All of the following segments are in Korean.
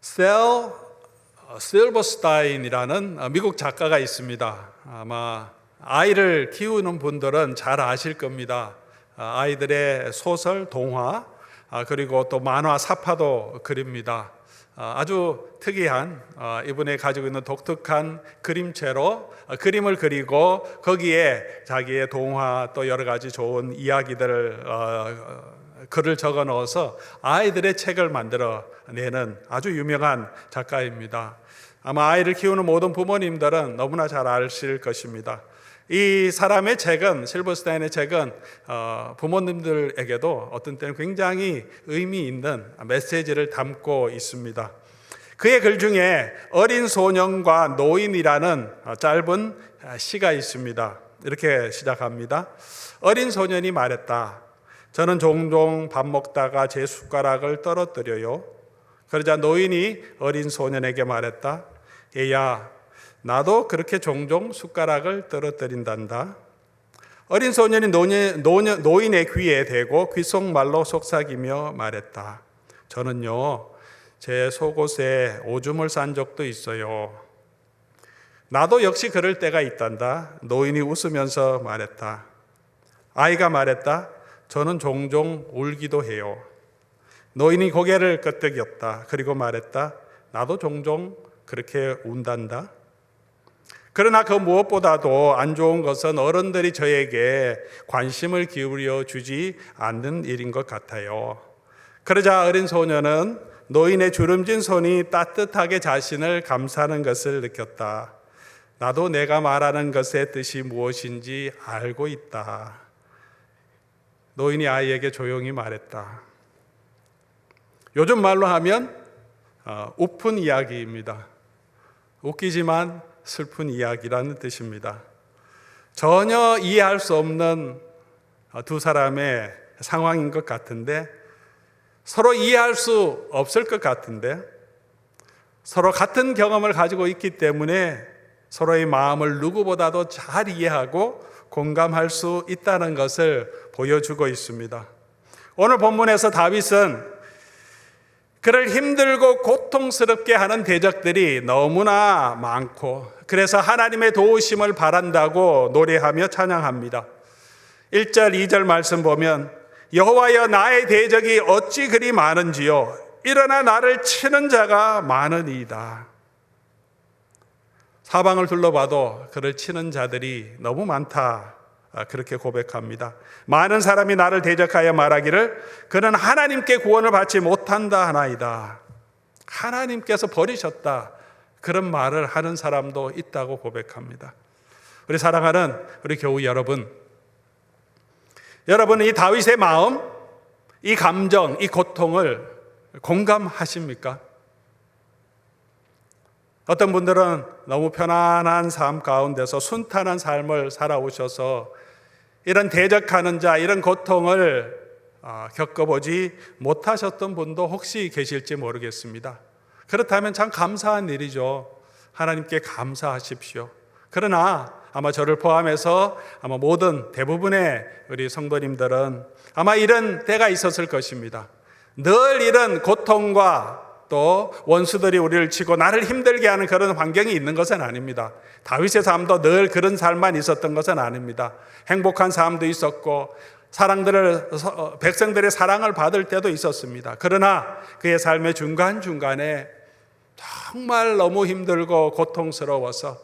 셀 실버스타인이라는 미국 작가가 있습니다. 아마 아이를 키우는 분들은 잘 아실 겁니다. 아이들의 소설, 동화, 그리고 또 만화, 사파도 그립니다. 아주 특이한 이분이 가지고 있는 독특한 그림체로 그림을 그리고 거기에 자기의 동화 또 여러 가지 좋은 이야기들을 글을 적어 넣어서 아이들의 책을 만들어 내는 아주 유명한 작가입니다. 아마 아이를 키우는 모든 부모님들은 너무나 잘 아실 것입니다. 이 사람의 책은, 실버스타인의 책은 부모님들에게도 어떤 때는 굉장히 의미 있는 메시지를 담고 있습니다. 그의 글 중에 어린 소년과 노인이라는 짧은 시가 있습니다. 이렇게 시작합니다. 어린 소년이 말했다. 저는 종종 밥 먹다가 제 숟가락을 떨어뜨려요. 그러자 노인이 어린 소년에게 말했다. 얘야, 나도 그렇게 종종 숟가락을 떨어뜨린단다. 어린 소년이 노인의 귀에 대고 귓속말로 속삭이며 말했다. 저는요, 제 속옷에 오줌을 싼 적도 있어요. 나도 역시 그럴 때가 있단다. 노인이 웃으면서 말했다. 아이가 말했다. 저는 종종 울기도 해요. 노인이 고개를 끄덕였다. 그리고 말했다. 나도 종종 그렇게 운단다. 그러나 그 무엇보다도 안 좋은 것은 어른들이 저에게 관심을 기울여 주지 않는 일인 것 같아요. 그러자 어린 소년은 노인의 주름진 손이 따뜻하게 자신을 감싸는 것을 느꼈다. 나도 내가 말하는 것의 뜻이 무엇인지 알고 있다. 노인이 아이에게 조용히 말했다. 요즘 말로 하면 우픈 이야기입니다. 웃기지만 슬픈 이야기라는 뜻입니다. 전혀 이해할 수 없는 두 사람의 상황인 것 같은데, 서로 이해할 수 없을 것 같은데, 서로 같은 경험을 가지고 있기 때문에 서로의 마음을 누구보다도 잘 이해하고 공감할 수 있다는 것을 보여주고 있습니다. 오늘 본문에서 다윗은 그를 힘들고 고통스럽게 하는 대적들이 너무나 많고, 그래서 하나님의 도우심을 바란다고 노래하며 찬양합니다. 1절, 2절 말씀 보면 여호와여 나의 대적이 어찌 그리 많은지요 일어나 나를 치는 자가 많으니이다. 사방을 둘러봐도 그를 치는 자들이 너무 많다, 그렇게 고백합니다. 많은 사람이 나를 대적하여 말하기를 그는 하나님께 구원을 받지 못한다 하나이다. 하나님께서 버리셨다, 그런 말을 하는 사람도 있다고 고백합니다. 우리 사랑하는 우리 교우 여러분, 여러분은 이 다윗의 마음, 이 감정, 이 고통을 공감하십니까? 어떤 분들은 너무 편안한 삶 가운데서 순탄한 삶을 살아오셔서 이런 대적하는 자, 이런 고통을 겪어보지 못하셨던 분도 혹시 계실지 모르겠습니다. 그렇다면 참 감사한 일이죠. 하나님께 감사하십시오. 그러나 아마 저를 포함해서 아마 대부분의 우리 성도님들은 아마 이런 때가 있었을 것입니다. 늘 이런 고통과 또 원수들이 우리를 치고 나를 힘들게 하는 그런 환경이 있는 것은 아닙니다. 다윗의 삶도 늘 그런 삶만 있었던 것은 아닙니다. 행복한 삶도 있었고 백성들의 사랑을 받을 때도 있었습니다. 그러나 그의 삶의 중간중간에 정말 너무 힘들고 고통스러워서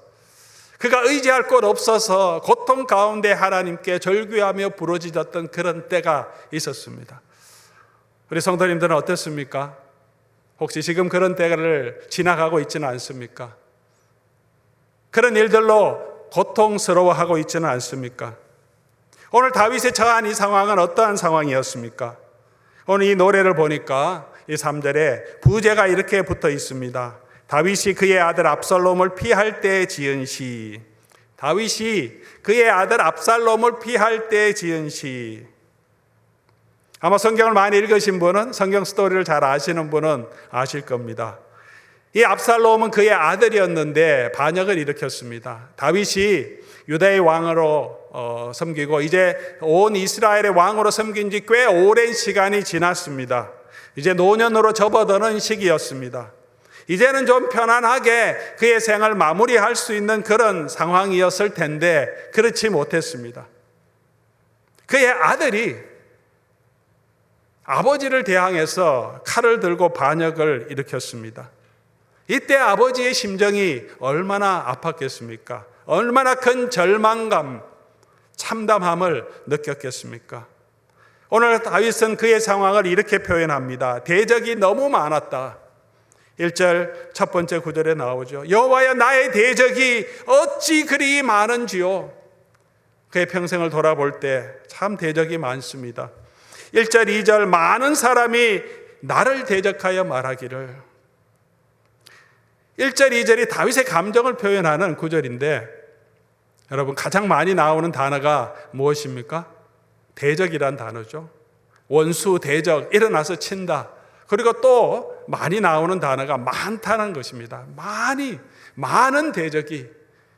그가 의지할 곳 없어서 고통 가운데 하나님께 절규하며 부르짖었던 그런 때가 있었습니다. 우리 성도님들은 어떻습니까? 혹시 지금 그런 때를 지나가고 있지는 않습니까? 그런 일들로 고통스러워하고 있지는 않습니까? 오늘 다윗의 처한 이 상황은 어떠한 상황이었습니까? 오늘 이 노래를 보니까 이 3절에 부제가 이렇게 붙어 있습니다. 다윗이 그의 아들 압살롬을 피할 때 지은 시. 다윗이 그의 아들 압살롬을 피할 때 지은 시. 아마 성경을 많이 읽으신 분은, 성경 스토리를 잘 아시는 분은 아실 겁니다. 이 압살롬은 그의 아들이었는데 반역을 일으켰습니다. 다윗이 유다의 왕으로 섬기고 이제 온 이스라엘의 왕으로 섬긴 지 꽤 오랜 시간이 지났습니다. 이제 노년으로 접어드는 시기였습니다. 이제는 좀 편안하게 그의 생을 마무리할 수 있는 그런 상황이었을 텐데 그렇지 못했습니다. 그의 아들이 아버지를 대항해서 칼을 들고 반역을 일으켰습니다. 이때 아버지의 심정이 얼마나 아팠겠습니까? 얼마나 큰 절망감, 참담함을 느꼈겠습니까? 오늘 다윗은 그의 상황을 이렇게 표현합니다. 대적이 너무 많았다. 1절 첫 번째 구절에 나오죠. 여호와여, 나의 대적이 어찌 그리 많은지요. 그의 평생을 돌아볼 때 참 대적이 많습니다. 1절 2절 많은 사람이 나를 대적하여 말하기를. 1절 2절이 다윗의 감정을 표현하는 구절인데 여러분, 가장 많이 나오는 단어가 무엇입니까? 대적이란 단어죠. 원수, 대적, 일어나서 친다. 그리고 또 많이 나오는 단어가 많다는 것입니다. 많은 대적이,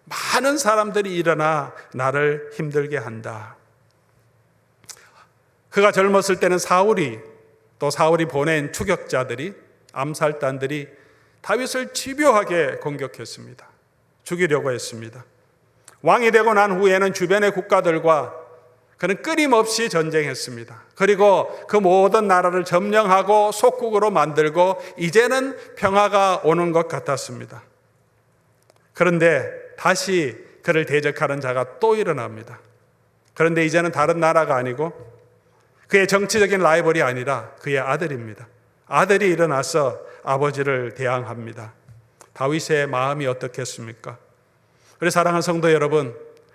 많은 사람들이 일어나 나를 힘들게 한다. 그가 젊었을 때는 사울이 보낸 추격자들이, 암살단들이 다윗을 집요하게 공격했습니다. 죽이려고 했습니다. 왕이 되고 난 후에는 주변의 국가들과 그는 끊임없이 전쟁했습니다. 그리고 그 모든 나라를 점령하고 속국으로 만들고 이제는 평화가 오는 것 같았습니다. 그런데 다시 그를 대적하는 자가 또 일어납니다. 그런데 이제는 다른 나라가 아니고 그의 정치적인 라이벌이 아니라 그의 아들입니다. 아들이 일어나서 아버지를 대항합니다. 다윗의 마음이 어떻겠습니까? 우리 사랑하는 성도 여러분,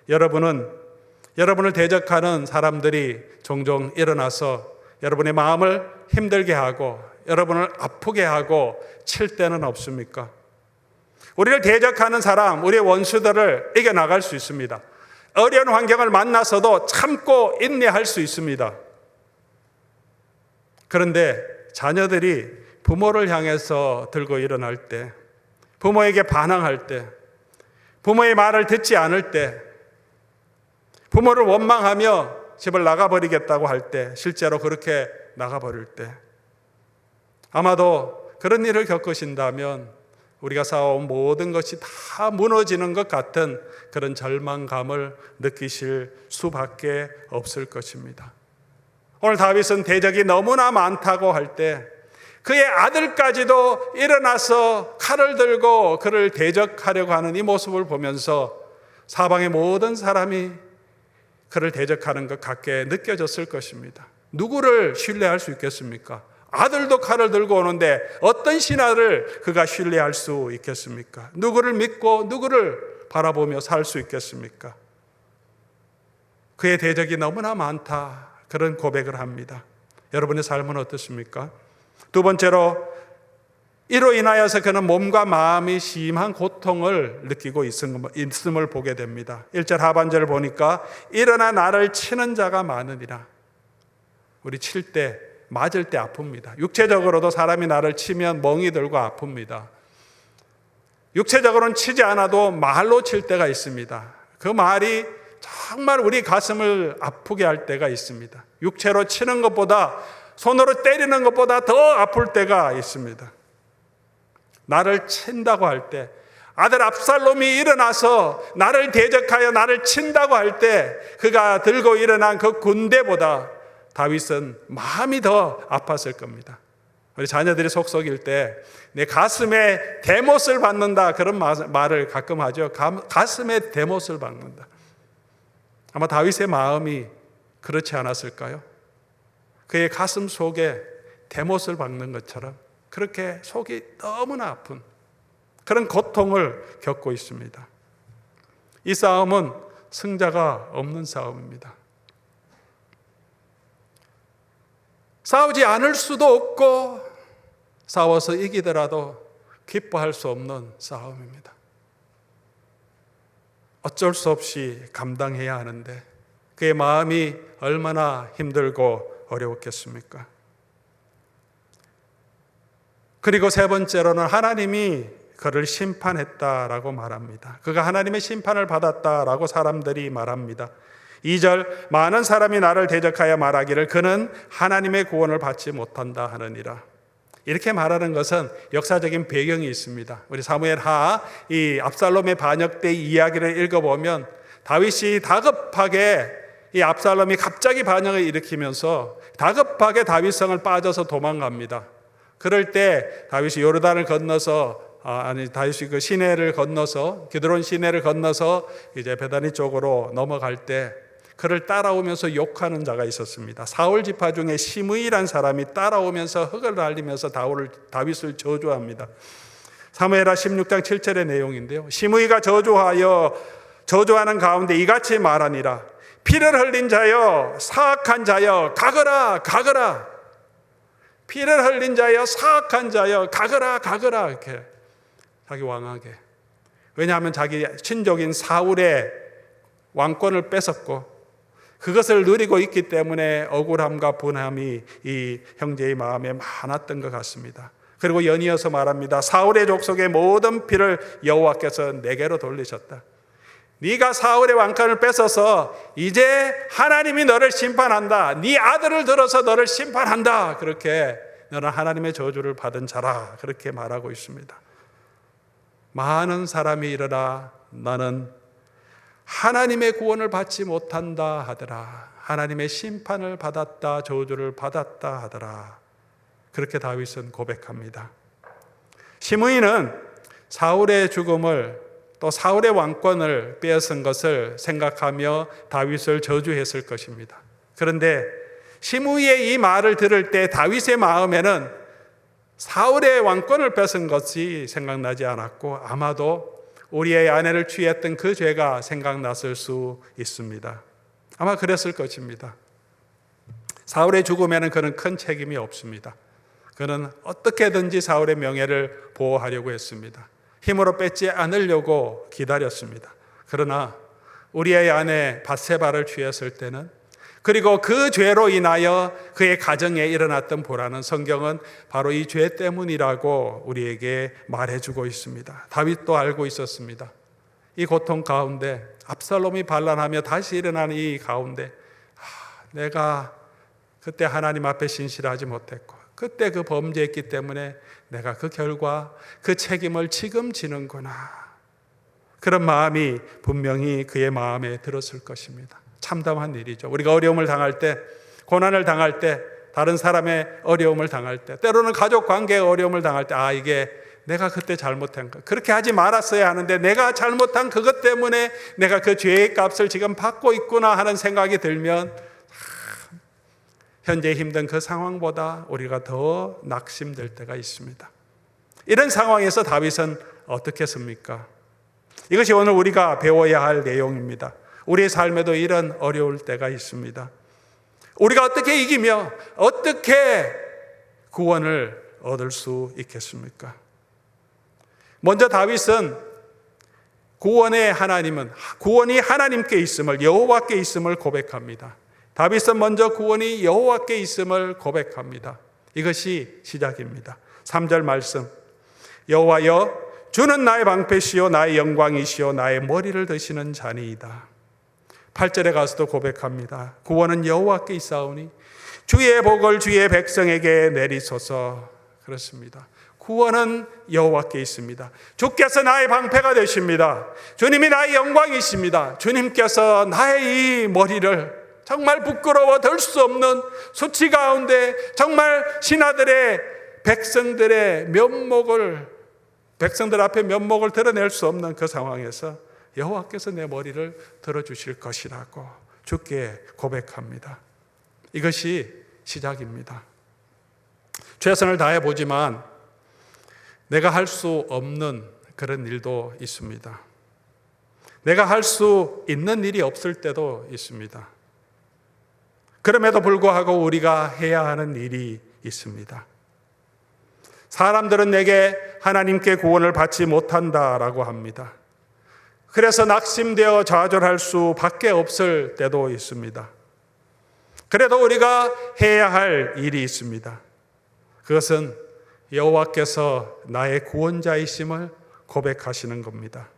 여러분을 대적하는 사람들이 종종 일어나서 여러분의 마음을 힘들게 하고 여러분을 아프게 하고 칠 때는 없습니까? 우리를 대적하는 사람, 우리의 원수들을 이겨나갈 수 있습니다. 어려운 환경을 만나서도 참고 인내할 수 있습니다. 그런데 자녀들이 부모를 향해서 들고 일어날 때, 부모에게 반항할 때, 부모의 말을 듣지 않을 때, 부모를 원망하며 집을 나가버리겠다고 할 때, 실제로 그렇게 나가버릴 때, 아마도 그런 일을 겪으신다면 우리가 쌓아온 모든 것이 다 무너지는 것 같은 그런 절망감을 느끼실 수밖에 없을 것입니다. 오늘 다윗은 대적이 너무나 많다고 할 때 그의 아들까지도 일어나서 칼을 들고 그를 대적하려고 하는 이 모습을 보면서 사방의 모든 사람이 그를 대적하는 것 같게 느껴졌을 것입니다. 누구를 신뢰할 수 있겠습니까? 아들도 칼을 들고 오는데 어떤 신하를 그가 신뢰할 수 있겠습니까? 누구를 믿고 누구를 바라보며 살 수 있겠습니까? 그의 대적이 너무나 많다, 그런 고백을 합니다. 여러분의 삶은 어떻습니까? 두 번째로, 이로 인하여서 그는 몸과 마음이 심한 고통을 느끼고 있음을 보게 됩니다. 1절 하반절을 보니까 일어나 나를 치는 자가 많으니라. 우리 칠 때, 맞을 때 아픕니다. 육체적으로도 사람이 나를 치면 멍이 들고 아픕니다. 육체적으로는 치지 않아도 말로 칠 때가 있습니다. 그 말이 정말 우리 가슴을 아프게 할 때가 있습니다. 육체로 치는 것보다, 손으로 때리는 것보다 더 아플 때가 있습니다. 나를 친다고 할 때, 아들 압살롬이 일어나서 나를 대적하여 나를 친다고 할 때 그가 들고 일어난 그 군대보다 다윗은 마음이 더 아팠을 겁니다. 우리 자녀들이 속썩일 때 내 가슴에 대못을 박는다, 그런 말을 가끔 하죠. 가슴에 대못을 박는다. 아마 다윗의 마음이 그렇지 않았을까요? 그의 가슴 속에 대못을 박는 것처럼 그렇게 속이 너무나 아픈 그런 고통을 겪고 있습니다. 이 싸움은 승자가 없는 싸움입니다. 싸우지 않을 수도 없고 싸워서 이기더라도 기뻐할 수 없는 싸움입니다. 어쩔 수 없이 감당해야 하는데 그의 마음이 얼마나 힘들고 어려웠겠습니까? 그리고 세 번째로는 하나님이 그를 심판했다라고 말합니다. 그가 하나님의 심판을 받았다라고 사람들이 말합니다. 2절, 많은 사람이 나를 대적하여 말하기를 그는 하나님의 구원을 받지 못한다 하느니라. 이렇게 말하는 것은 역사적인 배경이 있습니다. 우리 사무엘하 이 압살롬의 반역 때 이야기를 읽어보면 다윗이 다급하게 이 압살롬이 갑자기 반역을 일으키면서 다급하게 다윗성을 빠져서 도망갑니다. 그럴 때 다윗이 요르단을 건너서 다윗이 그 시내를 건너서 기드론 시내를 건너서 이제 베다니 쪽으로 넘어갈 때 그를 따라오면서 욕하는 자가 있었습니다. 사울 지파 중에 시므이란 사람이 따라오면서 흙을 날리면서 다윗을 저주합니다. 사무엘하 16장 7절의 내용인데요. 시므이가 저주하는 가운데 이같이 말하니라. 피를 흘린 자여, 사악한 자여, 가거라, 가거라. 피를 흘린 자여, 사악한 자여, 가거라, 가거라. 이렇게 자기 왕에게. 왜냐하면 자기 친족인 사울의 왕권을 뺏었고 그것을 누리고 있기 때문에 억울함과 분함이 이 형제의 마음에 많았던 것 같습니다. 그리고 연이어서 말합니다. 사울의 족속의 모든 피를 여호와께서 내게로 돌리셨다. 네가 사울의 왕권을 뺏어서 이제 하나님이 너를 심판한다. 네 아들을 들어서 너를 심판한다. 그렇게 너는 하나님의 저주를 받은 자라. 그렇게 말하고 있습니다. 많은 사람이 일어나 나는 하나님의 구원을 받지 못한다 하더라. 하나님의 심판을 받았다, 저주를 받았다 하더라. 그렇게 다윗은 고백합니다. 시므이는 사울의 죽음을 또 사울의 왕권을 빼앗은 것을 생각하며 다윗을 저주했을 것입니다. 그런데 시므이의 이 말을 들을 때 다윗의 마음에는 사울의 왕권을 뺏은 것이 생각나지 않았고 아마도 우리의 아내를 취했던 그 죄가 생각났을 수 있습니다. 아마 그랬을 것입니다. 사울의 죽음에는 그는 큰 책임이 없습니다. 그는 어떻게든지 사울의 명예를 보호하려고 했습니다. 힘으로 뺏지 않으려고 기다렸습니다. 그러나 우리의 아내 밧세바를 취했을 때는 그리고 그 죄로 인하여 그의 가정에 일어났던 보라는 성경은 바로 이 죄 때문이라고 우리에게 말해주고 있습니다. 다윗도 알고 있었습니다. 이 고통 가운데 압살롬이 반란하며 다시 일어나는 이 가운데 내가 그때 하나님 앞에 신실하지 못했고 그때 그 범죄했기 때문에 내가 그 결과 그 책임을 지금 지는구나. 그런 마음이 분명히 그의 마음에 들었을 것입니다. 참담한 일이죠. 우리가 어려움을 당할 때, 고난을 당할 때, 다른 사람의 어려움을 당할 때, 때로는 가족 관계의 어려움을 당할 때, 이게 내가 그때 잘못한 거. 그렇게 하지 말았어야 하는데 내가 잘못한 그것 때문에 내가 그 죄의 값을 지금 받고 있구나 하는 생각이 들면 현재 힘든 그 상황보다 우리가 더 낙심될 때가 있습니다. 이런 상황에서 다윗은 어떻게 했습니까? 이것이 오늘 우리가 배워야 할 내용입니다. 우리의 삶에도 이런 어려울 때가 있습니다. 우리가 어떻게 이기며 어떻게 구원을 얻을 수 있겠습니까? 먼저 다윗은 구원이 하나님께 있음을, 여호와께 있음을 고백합니다. 다윗은 먼저 구원이 여호와께 있음을 고백합니다. 이것이 시작입니다. 3절 말씀. 여호와여, 주는 나의 방패시요 나의 영광이시요 나의 머리를 드시는 자니이다. 8절에 가서도 고백합니다. 구원은 여호와께 있사오니 주의 복을 주의 백성에게 내리소서. 그렇습니다. 구원은 여호와께 있습니다. 주께서 나의 방패가 되십니다. 주님이 나의 영광이십니다. 주님께서 나의 이 머리를 정말 부끄러워 들 수 없는 수치 가운데 정말 신하들의 백성들 앞에 면목을 드러낼 수 없는 그 상황에서 여호와께서 내 머리를 들어주실 것이라고 주께 고백합니다. 이것이 시작입니다. 최선을 다해보지만 내가 할 수 없는 그런 일도 있습니다. 내가 할 수 있는 일이 없을 때도 있습니다. 그럼에도 불구하고 우리가 해야 하는 일이 있습니다. 사람들은 내게 하나님께 구원을 받지 못한다라고 합니다. 그래서 낙심되어 좌절할 수밖에 없을 때도 있습니다. 그래도 우리가 해야 할 일이 있습니다. 그것은 여호와께서 나의 구원자이심을 고백하시는 겁니다.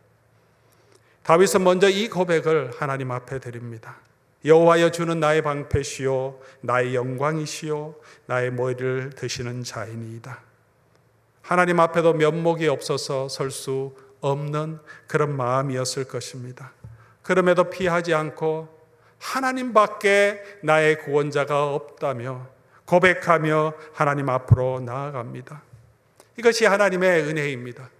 다윗은 먼저 이 고백을 하나님 앞에 드립니다. 여호와여, 주는 나의 방패시요 나의 영광이시요 나의 머리를 드시는 자이니이다. 하나님 앞에도 면목이 없어서 설 수 없는 그런 마음이었을 것입니다. 그럼에도 피하지 않고 하나님밖에 나의 구원자가 없다며 고백하며 하나님 앞으로 나아갑니다. 이것이 하나님의 은혜입니다.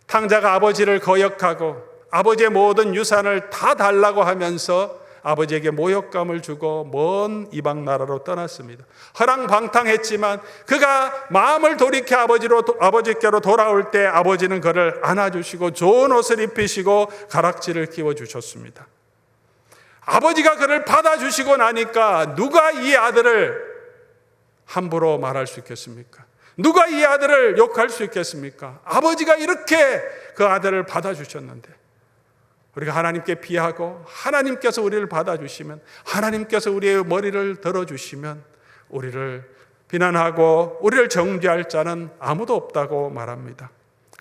탕자가 아버지를 거역하고 아버지의 모든 유산을 다 달라고 하면서 아버지에게 모욕감을 주고 먼 이방 나라로 떠났습니다. 허랑방탕했지만 그가 마음을 돌이켜 아버지께로 돌아올 때 아버지는 그를 안아주시고 좋은 옷을 입히시고 가락지를 끼워주셨습니다. 아버지가 그를 받아주시고 나니까 누가 이 아들을 함부로 말할 수 있겠습니까? 누가 이 아들을 욕할 수 있겠습니까? 아버지가 이렇게 그 아들을 받아주셨는데 우리가 하나님께 비하고 하나님께서 우리를 받아주시면, 하나님께서 우리의 머리를 들어주시면 우리를 비난하고 우리를 정죄할 자는 아무도 없다고 말합니다.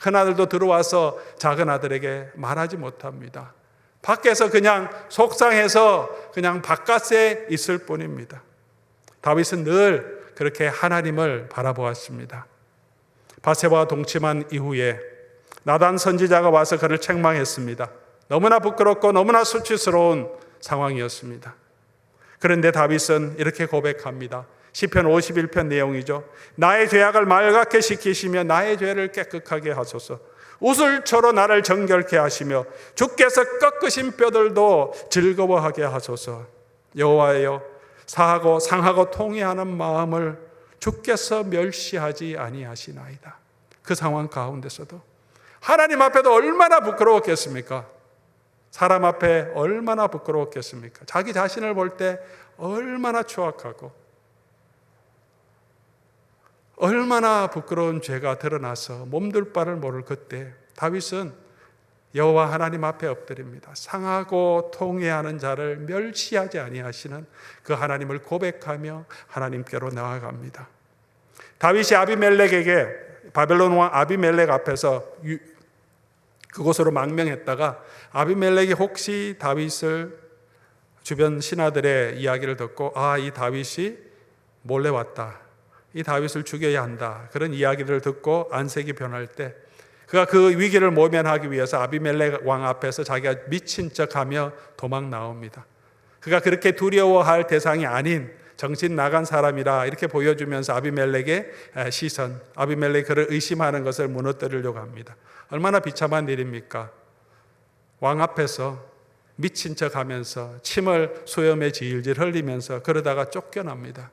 큰 아들도 들어와서 작은 아들에게 말하지 못합니다. 밖에서 그냥 속상해서 그냥 바깥에 있을 뿐입니다. 다윗은 늘 그렇게 하나님을 바라보았습니다. 바세바와 동침한 이후에 나단 선지자가 와서 그를 책망했습니다. 너무나 부끄럽고 너무나 수치스러운 상황이었습니다. 그런데 다윗은 이렇게 고백합니다. 시편 51편 내용이죠. 나의 죄악을 말갛게 씻기시며 나의 죄를 깨끗하게 하소서. 우슬초로 나를 정결케 하시며 주께서 꺾으신 뼈들도 즐거워하게 하소서. 여호와여, 상하고 통회하는 마음을 주께서 멸시하지 아니하시나이다. 그 상황 가운데서도 하나님 앞에도 얼마나 부끄러웠겠습니까? 사람 앞에 얼마나 부끄러웠겠습니까? 자기 자신을 볼 때 얼마나 추악하고 얼마나 부끄러운 죄가 드러나서 몸둘 바를 모를 그때 다윗은 여호와 하나님 앞에 엎드립니다. 상하고 통회하는 자를 멸시하지 아니하시는 그 하나님을 고백하며 하나님께로 나아갑니다. 다윗이 아비멜렉에게, 바벨론 왕 아비멜렉 앞에서 그곳으로 망명했다가 아비멜렉이 혹시 다윗을 주변 신하들의 이야기를 듣고 이 다윗이 몰래 왔다, 이 다윗을 죽여야 한다, 그런 이야기를 듣고 안색이 변할 때 그가 그 위기를 모면하기 위해서 아비멜렉 왕 앞에서 자기가 미친 척하며 도망 나옵니다. 그가 그렇게 두려워할 대상이 아닌 정신 나간 사람이라 이렇게 보여주면서 아비멜렉의 시선, 아비멜렉이 그를 의심하는 것을 무너뜨리려고 합니다. 얼마나 비참한 일입니까? 왕 앞에서 미친 척하면서 침을 수염에 질질 흘리면서 그러다가 쫓겨납니다.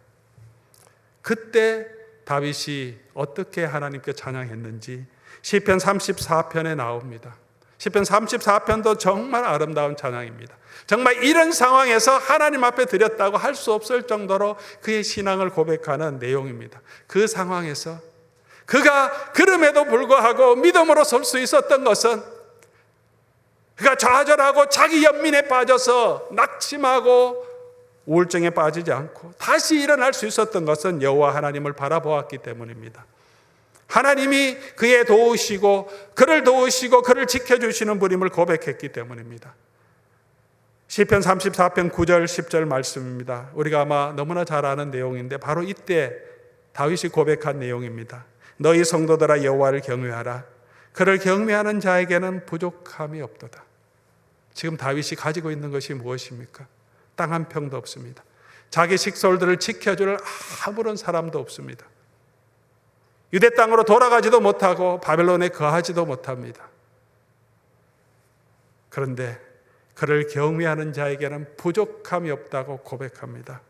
그때 다윗이 어떻게 하나님께 찬양했는지 시편 34편에 나옵니다. 시편 34편도 정말 아름다운 찬양입니다. 정말 이런 상황에서 하나님 앞에 드렸다고 할 수 없을 정도로 그의 신앙을 고백하는 내용입니다. 그 상황에서 그가 그럼에도 불구하고 믿음으로 설 수 있었던 것은 그가 좌절하고 자기 연민에 빠져서 낙심하고 우울증에 빠지지 않고 다시 일어날 수 있었던 것은 여호와 하나님을 바라보았기 때문입니다. 하나님이 그의 도우시고 그를 지켜주시는 분임을 고백했기 때문입니다. 시편 34편 9절 10절 말씀입니다. 우리가 아마 너무나 잘 아는 내용인데 바로 이때 다윗이 고백한 내용입니다. 너희 성도들아 여호와를 경외하라. 그를 경외하는 자에게는 부족함이 없도다. 지금 다윗이 가지고 있는 것이 무엇입니까? 땅 한 평도 없습니다. 자기 식솔들을 지켜줄 아무런 사람도 없습니다. 유대 땅으로 돌아가지도 못하고 바벨론에 거하지도 못합니다. 그런데 그를 경외하는 자에게는 부족함이 없다고 고백합니다.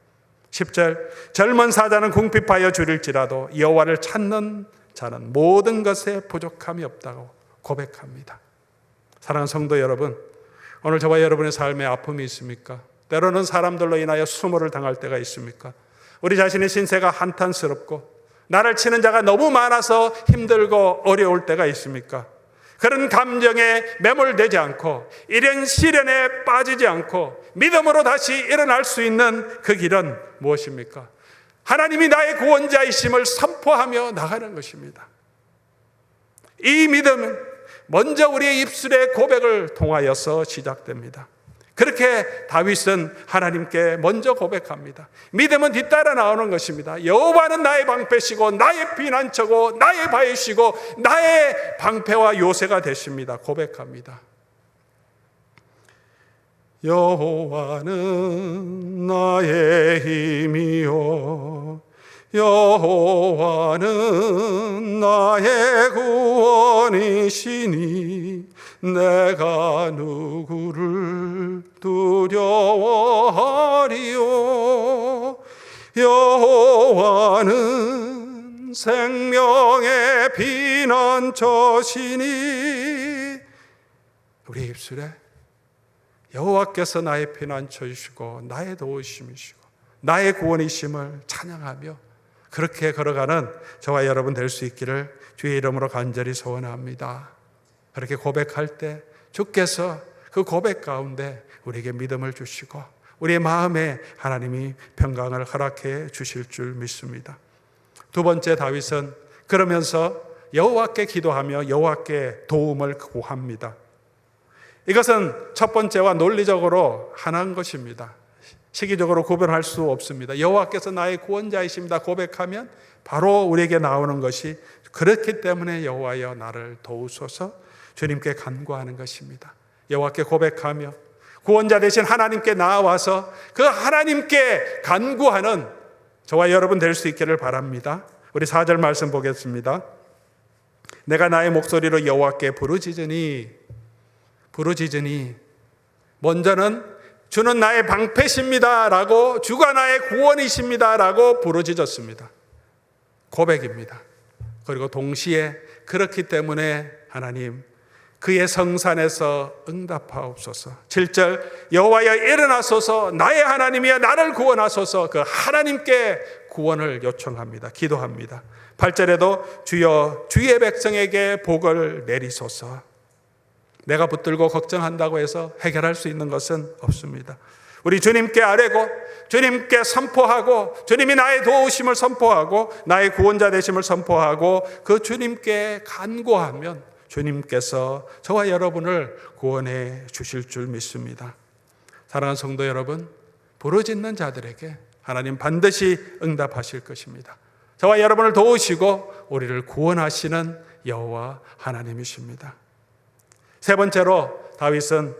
10절 젊은 사자는 궁핍하여 줄일지라도 여호와를 찾는 자는 모든 것에 부족함이 없다고 고백합니다. 사랑하는 성도 여러분, 오늘 저와 여러분의 삶에 아픔이 있습니까? 때로는 사람들로 인하여 수모를 당할 때가 있습니까? 우리 자신의 신세가 한탄스럽고 나를 치는 자가 너무 많아서 힘들고 어려울 때가 있습니까? 그런 감정에 매몰되지 않고 이런 시련에 빠지지 않고 믿음으로 다시 일어날 수 있는 그 길은 무엇입니까? 하나님이 나의 구원자이심을 선포하며 나가는 것입니다. 이 믿음은 먼저 우리의 입술의 고백을 통하여서 시작됩니다. 그렇게 다윗은 하나님께 먼저 고백합니다. 믿음은 뒤따라 나오는 것입니다. 여호와는 나의 방패시고 나의 피난처고 나의 바위시고 나의 방패와 요새가 되십니다. 고백합니다. 여호와는 나의 힘이요 여호와는 나의 구원이시니 내가 누구를 두려워하리요 여호와는 생명의 피난처시니 우리 입술에 여호와께서 나의 피난처이시고 나의 도우심이시고 나의 구원이심을 찬양하며 그렇게 걸어가는 저와 여러분 될 수 있기를 주의 이름으로 간절히 소원합니다. 그렇게 고백할 때 주께서 그 고백 가운데 우리에게 믿음을 주시고 우리의 마음에 하나님이 평강을 허락해 주실 줄 믿습니다. 두 번째, 다윗은 그러면서 여호와께 기도하며 여호와께 도움을 구합니다. 이것은 첫 번째와 논리적으로 하나인 것입니다. 시기적으로 구별할 수 없습니다. 여호와께서 나의 구원자이십니다 고백하면 바로 우리에게 나오는 것이 그렇기 때문에 여호와여 나를 도우소서 주님께 간구하는 것입니다. 여호와께 고백하며 구원자 되신 하나님께 나아와서 그 하나님께 간구하는 저와 여러분 될 수 있기를 바랍니다. 우리 4절 말씀 보겠습니다. 내가 나의 목소리로 여호와께 부르짖으니 먼저는 주는 나의 방패십니다 라고 주가 나의 구원이십니다 라고 부르짖었습니다. 고백입니다. 그리고 동시에 그렇기 때문에 하나님 그의 성산에서 응답하옵소서. 7절 여호와여 일어나소서 나의 하나님이여 나를 구원하소서. 그 하나님께 구원을 요청합니다. 기도합니다. 8절에도 주여 주의 백성에게 복을 내리소서. 내가 붙들고 걱정한다고 해서 해결할 수 있는 것은 없습니다. 우리 주님께 아뢰고 주님께 선포하고 주님이 나의 도우심을 선포하고 나의 구원자 되심을 선포하고 그 주님께 간구하면 주님께서 저와 여러분을 구원해 주실 줄 믿습니다. 사랑하는 성도 여러분, 부르짖는 자들에게 하나님 반드시 응답하실 것입니다. 저와 여러분을 도우시고 우리를 구원하시는 여호와 하나님이십니다. 세 번째로 다윗은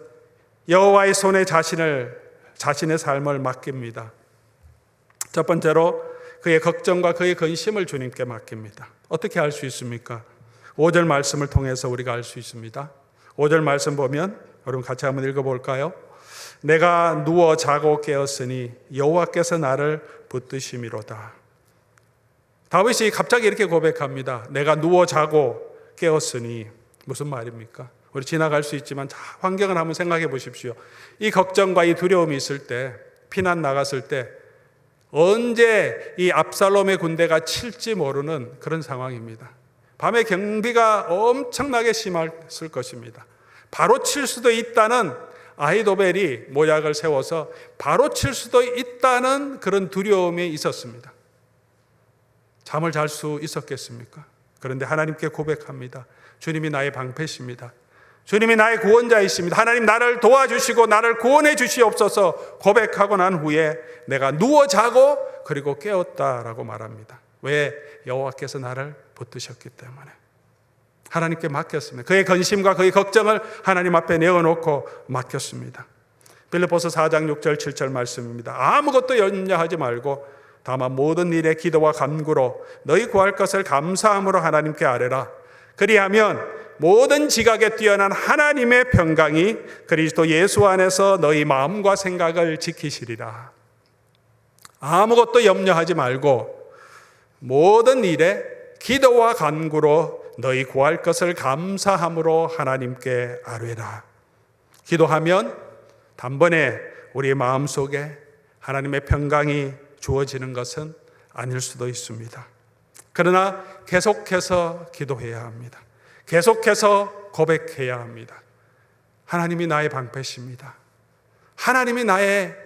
여호와의 손에 자신의 삶을 맡깁니다. 첫 번째로 그의 걱정과 그의 근심을 주님께 맡깁니다. 어떻게 알 수 있습니까? 5절 말씀을 통해서 우리가 알 수 있습니다. 5절 말씀 보면 여러분 같이 한번 읽어볼까요? 내가 누워 자고 깨었으니 여호와께서 나를 붙드심이로다. 다윗이 갑자기 이렇게 고백합니다. 내가 누워 자고 깨었으니 무슨 말입니까? 우리 지나갈 수 있지만 환경을 한번 생각해 보십시오. 이 걱정과 이 두려움이 있을 때, 피난 나갔을 때 언제 이 압살롬의 군대가 칠지 모르는 그런 상황입니다. 밤에 경비가 엄청나게 심했을 것입니다. 바로 칠 수도 있다는 아히도벨이 모략을 세워서 바로 칠 수도 있다는 그런 두려움이 있었습니다. 잠을 잘 수 있었겠습니까? 그런데 하나님께 고백합니다. 주님이 나의 방패십니다. 주님이 나의 구원자이십니다. 하나님 나를 도와주시고 나를 구원해 주시옵소서 고백하고 난 후에 내가 누워 자고 그리고 깨었다라고 말합니다. 왜? 여호와께서 나를 붙드셨기 때문에. 하나님께 맡겼습니다. 그의 근심과 그의 걱정을 하나님 앞에 내어놓고 맡겼습니다. 빌립보서 4장 6절 7절 말씀입니다. 아무것도 염려하지 말고 다만 모든 일에 기도와 간구로 너희 구할 것을 감사함으로 하나님께 아뢰라. 그리하면 모든 지각에 뛰어난 하나님의 평강이 그리스도 예수 안에서 너희 마음과 생각을 지키시리라. 아무것도 염려하지 말고 모든 일에 기도와 간구로 너희 구할 것을 감사함으로 하나님께 아뢰라. 기도하면 단번에 우리의 마음속에 하나님의 평강이 주어지는 것은 아닐 수도 있습니다. 그러나 계속해서 기도해야 합니다. 계속해서 고백해야 합니다. 하나님이 나의 방패십니다. 하나님이 나의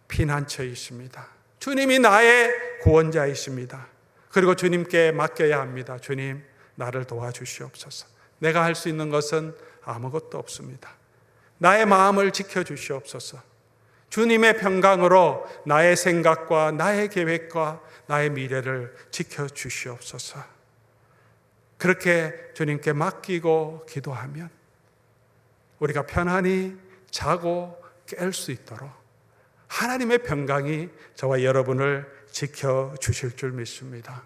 피난처이십니다. 주님이 나의 구원자이십니다. 그리고 주님께 맡겨야 합니다. 주님, 나를 도와주시옵소서. 내가 할 수 있는 것은 아무것도 없습니다. 나의 마음을 지켜주시옵소서. 주님의 평강으로 나의 생각과 나의 계획과 나의 미래를 지켜주시옵소서. 그렇게 주님께 맡기고 기도하면 우리가 편안히 자고 깰 수 있도록 하나님의 평강이 저와 여러분을 지켜주실 줄 믿습니다.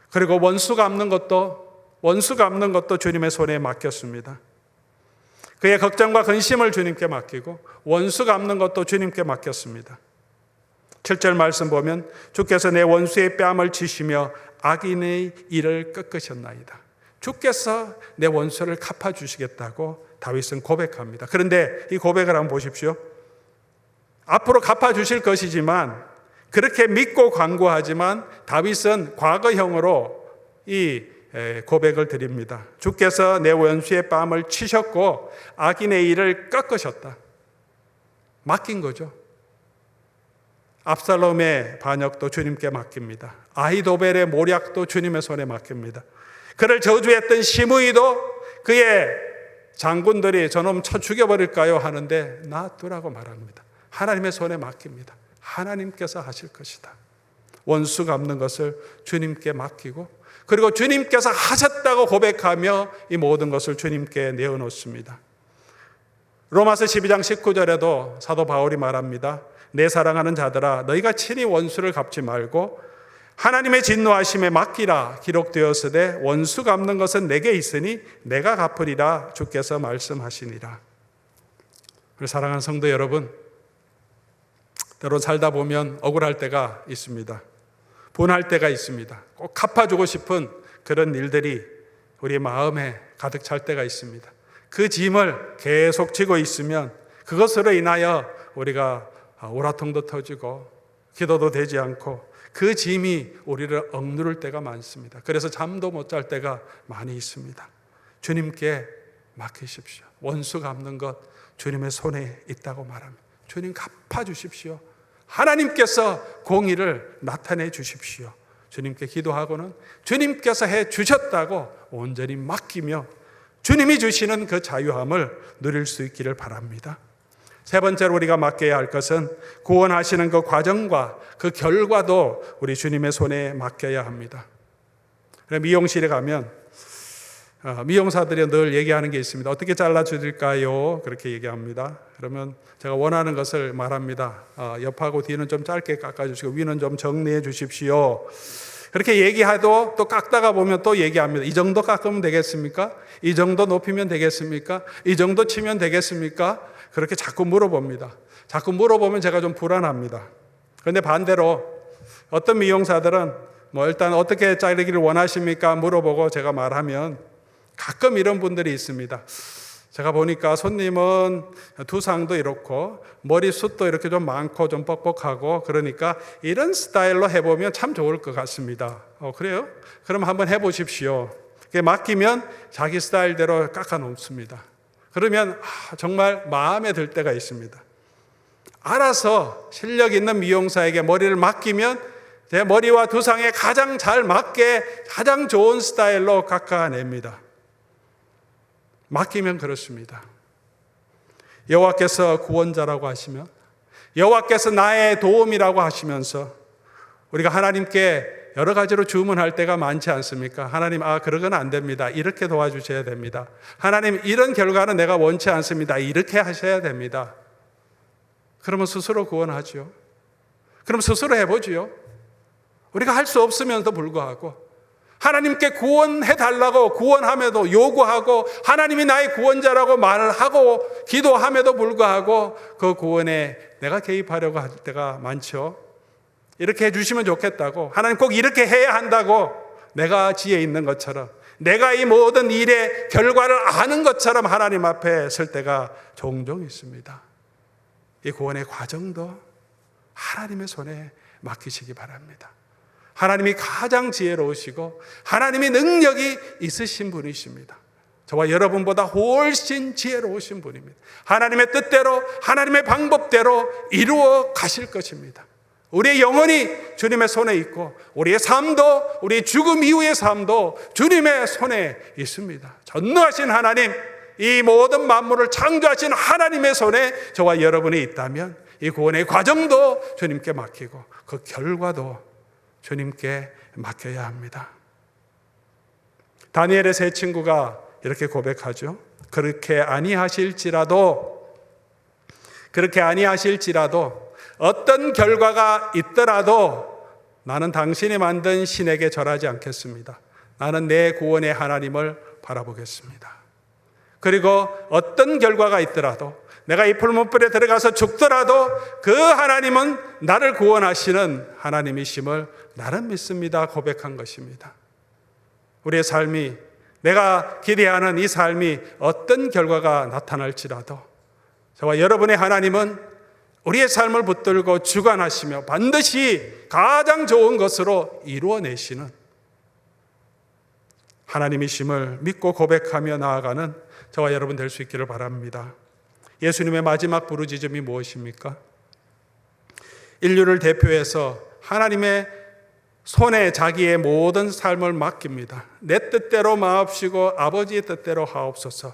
그리고 원수 갚는 것도 주님의 손에 맡겼습니다. 그의 걱정과 근심을 주님께 맡기고 원수 갚는 것도 주님께 맡겼습니다. 7절 말씀 보면 주께서 내 원수의 뺨을 치시며 악인의 일을 꺾으셨나이다. 주께서 내 원수를 갚아주시겠다고 다윗은 고백합니다. 그런데 이 고백을 한번 보십시오. 앞으로 갚아주실 것이지만 그렇게 믿고 간구하지만 다윗은 과거형으로 이 고백을 드립니다. 주께서 내 원수의 뺨을 치셨고 악인의 일을 꺾으셨다. 맡긴 거죠. 압살롬의 반역도 주님께 맡깁니다. 아히도벨의 모략도 주님의 손에 맡깁니다. 그를 저주했던 시므이도 그의 장군들이 저놈 쳐 죽여버릴까요? 하는데 놔두라고 말합니다. 하나님의 손에 맡깁니다. 하나님께서 하실 것이다. 원수 갚는 것을 주님께 맡기고 그리고 주님께서 하셨다고 고백하며 이 모든 것을 주님께 내어놓습니다. 로마서 12장 19절에도 사도 바울이 말합니다. 내 사랑하는 자들아 너희가 친히 원수를 갚지 말고 하나님의 진노하심에 맡기라. 기록되었으되 원수 갚는 것은 내게 있으니 내가 갚으리라. 주께서 말씀하시니라. 우리 사랑하는 성도 여러분, 때론 살다 보면 억울할 때가 있습니다. 분할 때가 있습니다. 꼭 갚아주고 싶은 그런 일들이 우리 마음에 가득 찰 때가 있습니다. 그 짐을 계속 지고 있으면 그것으로 인하여 우리가 오라통도 터지고 기도도 되지 않고 그 짐이 우리를 억누를 때가 많습니다. 그래서 잠도 못 잘 때가 많이 있습니다. 주님께 맡기십시오. 원수 갚는 것 주님의 손에 있다고 말합니다. 주님 갚아주십시오. 하나님께서 공의를 나타내 주십시오. 주님께 기도하고는 주님께서 해 주셨다고 온전히 맡기며 주님이 주시는 그 자유함을 누릴 수 있기를 바랍니다. 세 번째로 우리가 맡겨야 할 것은 구원하시는 그 과정과 그 결과도 우리 주님의 손에 맡겨야 합니다. 미용실에 가면 미용사들이 늘 얘기하는 게 있습니다. 어떻게 잘라주실까요? 그렇게 얘기합니다. 그러면 제가 원하는 것을 말합니다. 옆하고 뒤는 좀 짧게 깎아주시고 위는 좀 정리해 주십시오. 그렇게 얘기해도 또 깎다가 보면 또 얘기합니다. 이 정도 깎으면 되겠습니까? 이 정도 높이면 되겠습니까? 이 정도 치면 되겠습니까? 그렇게 자꾸 물어봅니다. 자꾸 물어보면 제가 좀 불안합니다. 그런데 반대로 어떤 미용사들은 일단 어떻게 자르기를 원하십니까? 물어보고 제가 말하면 가끔 이런 분들이 있습니다. 제가 보니까 손님은 두상도 이렇고 머리숱도 이렇게 좀 많고 좀 뻑뻑하고 그러니까 이런 스타일로 해보면 참 좋을 것 같습니다. 그래요? 그럼 한번 해보십시오. 맡기면 자기 스타일대로 깎아 놓습니다. 그러면 정말 마음에 들 때가 있습니다. 알아서 실력 있는 미용사에게 머리를 맡기면 제 머리와 두상에 가장 잘 맞게 가장 좋은 스타일로 깎아냅니다. 맡기면 그렇습니다. 여호와께서 구원자라고 하시면 여호와께서 나의 도움이라고 하시면서 우리가 하나님께 여러 가지로 주문할 때가 많지 않습니까? 하나님, 그러건 안 됩니다. 이렇게 도와주셔야 됩니다. 하나님, 이런 결과는 내가 원치 않습니다. 이렇게 하셔야 됩니다. 그러면 스스로 구원하죠. 그럼 스스로 해보지요. 우리가 할 수 없으면서도 불구하고 하나님께 구원해달라고 구원함에도 요구하고 하나님이 나의 구원자라고 말을 하고 기도함에도 불구하고 그 구원에 내가 개입하려고 할 때가 많죠. 이렇게 해주시면 좋겠다고 하나님 꼭 이렇게 해야 한다고 내가 지혜 있는 것처럼 내가 이 모든 일의 결과를 아는 것처럼 하나님 앞에 설 때가 종종 있습니다. 이 구원의 과정도 하나님의 손에 맡기시기 바랍니다. 하나님이 가장 지혜로우시고 하나님의 능력이 있으신 분이십니다. 저와 여러분보다 훨씬 지혜로우신 분입니다. 하나님의 뜻대로 하나님의 방법대로 이루어 가실 것입니다. 우리의 영혼이 주님의 손에 있고 우리의 삶도 우리의 죽음 이후의 삶도 주님의 손에 있습니다. 전능하신 하나님, 이 모든 만물을 창조하신 하나님의 손에 저와 여러분이 있다면 이 구원의 과정도 주님께 맡기고 그 결과도 주님께 맡겨야 합니다. 다니엘의 세 친구가 이렇게 고백하죠. 그렇게 아니하실지라도 어떤 결과가 있더라도 나는 당신이 만든 신에게 절하지 않겠습니다. 나는 내 구원의 하나님을 바라보겠습니다. 그리고 어떤 결과가 있더라도 내가 이 풀무불에 들어가서 죽더라도 그 하나님은 나를 구원하시는 하나님이심을 나는 믿습니다. 고백한 것입니다. 우리의 삶이, 내가 기대하는 이 삶이 어떤 결과가 나타날지라도 저와 여러분의 하나님은 우리의 삶을 붙들고 주관하시며 반드시 가장 좋은 것으로 이루어내시는 하나님이심을 믿고 고백하며 나아가는 저와 여러분 될 수 있기를 바랍니다. 예수님의 마지막 부르짖음이 무엇입니까? 인류를 대표해서 하나님의 손에 자기의 모든 삶을 맡깁니다. 내 뜻대로 마옵시고 아버지의 뜻대로 하옵소서.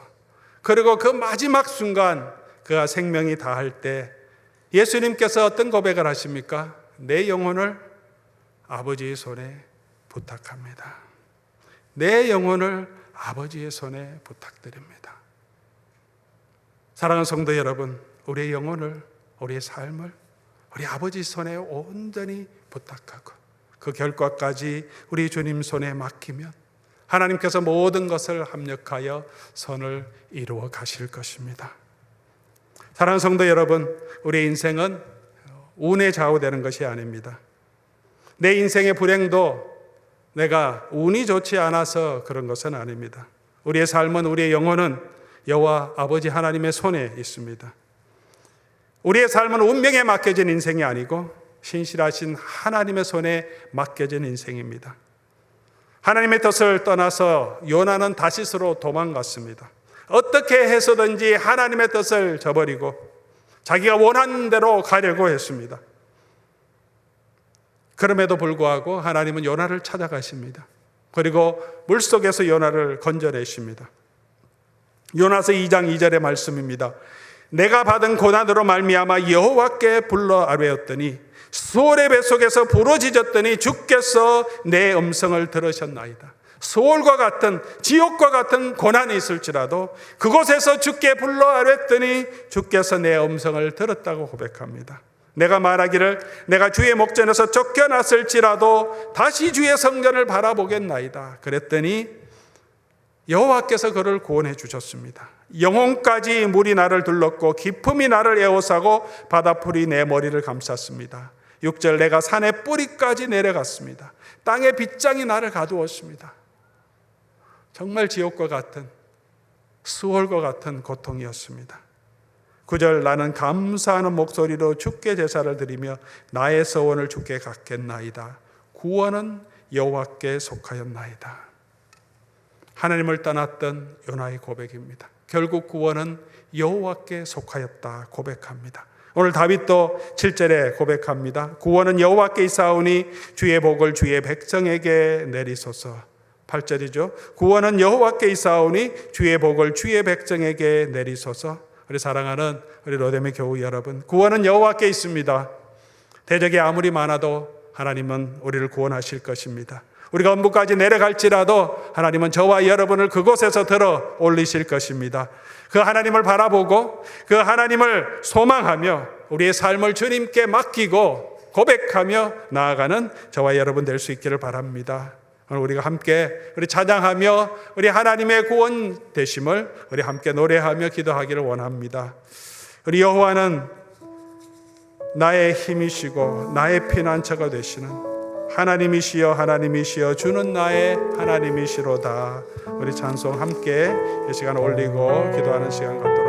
그리고 그 마지막 순간 그가 생명이 다할 때 예수님께서 어떤 고백을 하십니까? 내 영혼을 아버지의 손에 부탁합니다. 내 영혼을 아버지의 손에 부탁드립니다. 사랑하는 성도 여러분, 우리의 영혼을, 우리의 삶을 우리 아버지 손에 온전히 부탁하고 그 결과까지 우리 주님 손에 맡기면 하나님께서 모든 것을 합력하여 선을 이루어 가실 것입니다. 사랑하는 성도 여러분, 우리의 인생은 운에 좌우되는 것이 아닙니다. 내 인생의 불행도 내가 운이 좋지 않아서 그런 것은 아닙니다. 우리의 삶은, 우리의 영혼은 여호와 아버지 하나님의 손에 있습니다. 우리의 삶은 운명에 맡겨진 인생이 아니고 신실하신 하나님의 손에 맡겨진 인생입니다. 하나님의 뜻을 떠나서 요나는 다시스로 도망갔습니다. 어떻게 해서든지 하나님의 뜻을 저버리고 자기가 원하는 대로 가려고 했습니다. 그럼에도 불구하고 하나님은 요나를 찾아가십니다. 그리고 물속에서 요나를 건져내십니다. 요나서 2장 2절의 말씀입니다. 내가 받은 고난으로 말미암아 여호와께 불러 아뢰었더니 수월의 뱃속에서 부르짖었더니 주께서 내 음성을 들으셨나이다. 수월과 같은, 지옥과 같은 고난이 있을지라도 그곳에서 주께 불러 아뢰었더니 주께서 내 음성을 들었다고 고백합니다. 내가 말하기를 내가 주의 목전에서 쫓겨났을지라도 다시 주의 성전을 바라보겠나이다. 그랬더니 여호와께서 그를 구원해 주셨습니다. 영혼까지 물이 나를 둘렀고 깊음이 나를 에워싸고 바다풀이 내 머리를 감쌌습니다. 6절 내가 산의 뿌리까지 내려갔습니다. 땅의 빗장이 나를 가두었습니다. 정말 지옥과 같은, 수월과 같은 고통이었습니다. 9절 나는 감사하는 목소리로 주께 제사를 드리며 나의 서원을 주께 갚겠나이다. 구원은 여호와께 속하였나이다. 하나님을 떠났던 요나의 고백입니다. 결국 구원은 여호와께 속하였다 고백합니다. 오늘 다윗도 7절에 고백합니다. 구원은 여호와께 있사오니 주의 복을 주의 백성에게 내리소서. 8절이죠. 구원은 여호와께 있사오니 주의 복을 주의 백성에게 내리소서. 우리 사랑하는 우리 로데미 교우 여러분, 구원은 여호와께 있습니다. 대적이 아무리 많아도 하나님은 우리를 구원하실 것입니다. 우리가 엄부까지 내려갈지라도 하나님은 저와 여러분을 그곳에서 들어 올리실 것입니다. 그 하나님을 바라보고 그 하나님을 소망하며 우리의 삶을 주님께 맡기고 고백하며 나아가는 저와 여러분 될 수 있기를 바랍니다. 오늘 우리가 함께 우리 찬양하며 우리 하나님의 구원 되심을 우리 함께 노래하며 기도하기를 원합니다. 우리 여호와는 나의 힘이시고 나의 피난처가 되시는 하나님이시여 하나님이시여 주는 나의 하나님이시로다. 우리 찬송 함께 이 시간 올리고 기도하는 시간 갖도록